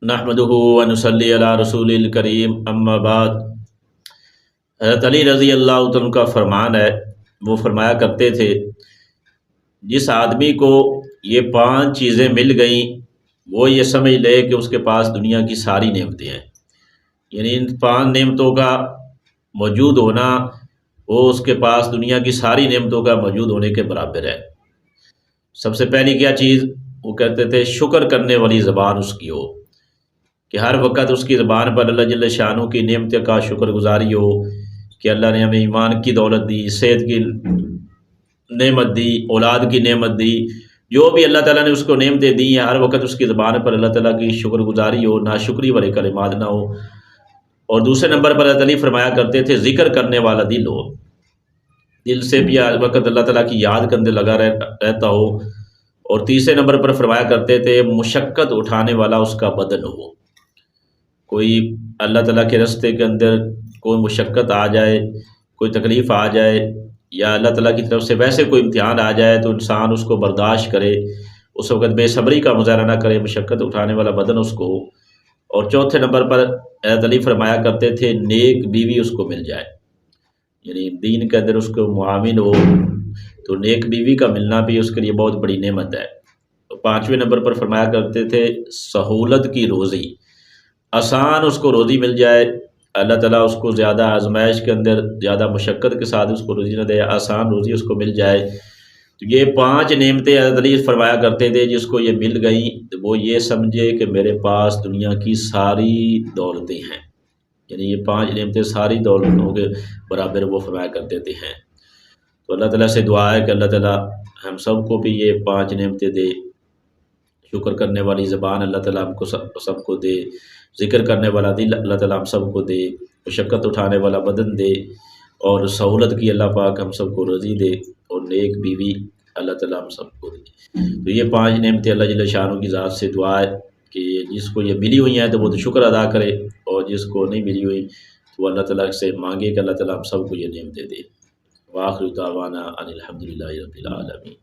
نحمدہ و نصلی علی رسول الکریم اما بعد۔ حضرت علی رضی اللہ عنہ کا فرمان ہے، وہ فرمایا کرتے تھے جس آدمی کو یہ 5 چیزیں مل گئیں وہ یہ سمجھ لے کہ اس کے پاس دنیا کی ساری نعمتیں ہیں، یعنی ان 5 نعمتوں کا موجود ہونا وہ اس کے پاس دنیا کی ساری نعمتوں کا موجود ہونے کے برابر ہے۔ سب سے پہلی کیا چیز؟ وہ کہتے تھے شکر کرنے والی زبان اس کی ہو، کہ ہر وقت اس کی زبان پر اللہ جل شانہ کی نعمت کا شکر گزاری ہو کہ اللہ نے ہمیں ایمان کی دولت دی، صحت کی نعمت دی، اولاد کی نعمت دی، جو بھی اللہ تعالیٰ نے اس کو نعمتیں دی ہیں ہر وقت اس کی زبان پر اللہ تعالیٰ کی شکر گزاری ہو، ناشکری والے کلمات نہ ہو۔ اور دوسرے نمبر پر حضرت علی فرمایا کرتے تھے ذکر کرنے والا دل ہو، دل سے بھی ہر وقت اللہ تعالیٰ کی یاد کرنے لگا رہتا ہو۔ اور تیسرے نمبر پر فرمایا کرتے تھے مشقت اٹھانے والا اس کا بدن ہو، کوئی اللہ تعالیٰ کے راستے کے اندر کوئی مشقت آ جائے، کوئی تکلیف آ جائے، یا اللہ تعالیٰ کی طرف سے ویسے کوئی امتحان آ جائے تو انسان اس کو برداشت کرے، اس وقت بے صبری کا مظاہرہ نہ کرے، مشقت اٹھانے والا بدن اس کو ہو۔ اور چوتھے نمبر پر حضرت علی فرمایا کرتے تھے نیک بیوی اس کو مل جائے، یعنی دین کے اندر اس کو معاون ہو، تو نیک بیوی کا ملنا بھی اس کے لیے بہت بڑی نعمت ہے۔ 5ویں نمبر پر فرمایا کرتے تھے سہولت کی روزی، آسان اس کو روزی مل جائے، اللہ تعالیٰ اس کو زیادہ آزمائش کے اندر زیادہ مشقت کے ساتھ اس کو روزی نہ دے، آسان روزی اس کو مل جائے۔ تو یہ 5 نعمتیں حضرت علی فرمایا کرتے تھے جس کو یہ مل گئیں وہ یہ سمجھے کہ میرے پاس دنیا کی ساری دولتیں ہیں، یعنی یہ 5 نعمتیں ساری دولتوں کے برابر وہ فرمایا کرتے تھے ہیں۔ تو اللہ تعالیٰ سے دعا ہے کہ اللہ تعالیٰ ہم سب کو بھی یہ 5 نعمتیں دے، شکر کرنے والی زبان اللہ تعالیٰ ہم کو سب کو دے، ذکر کرنے والا دل اللہ تعالیٰ ہم سب کو دے، مشقت اٹھانے والا بدن دے، اور سہولت کی اللہ پاک ہم سب کو روزی دے، اور نیک بیوی اللہ تعالیٰ ہم سب کو دے۔ تو یہ 5 نعمتیں اللہ جل شانہ کی ذات سے دعا ہے کہ جس کو یہ ملی ہوئی ہیں تو وہ تو شکر ادا کرے، اور جس کو نہیں ملی ہوئی تو وہ اللہ تعالیٰ سے مانگے کہ اللہ تعالیٰ ہم سب کو یہ نعمتیں دے۔ وآخر دعوانا ان الحمد للہ رب العالمین۔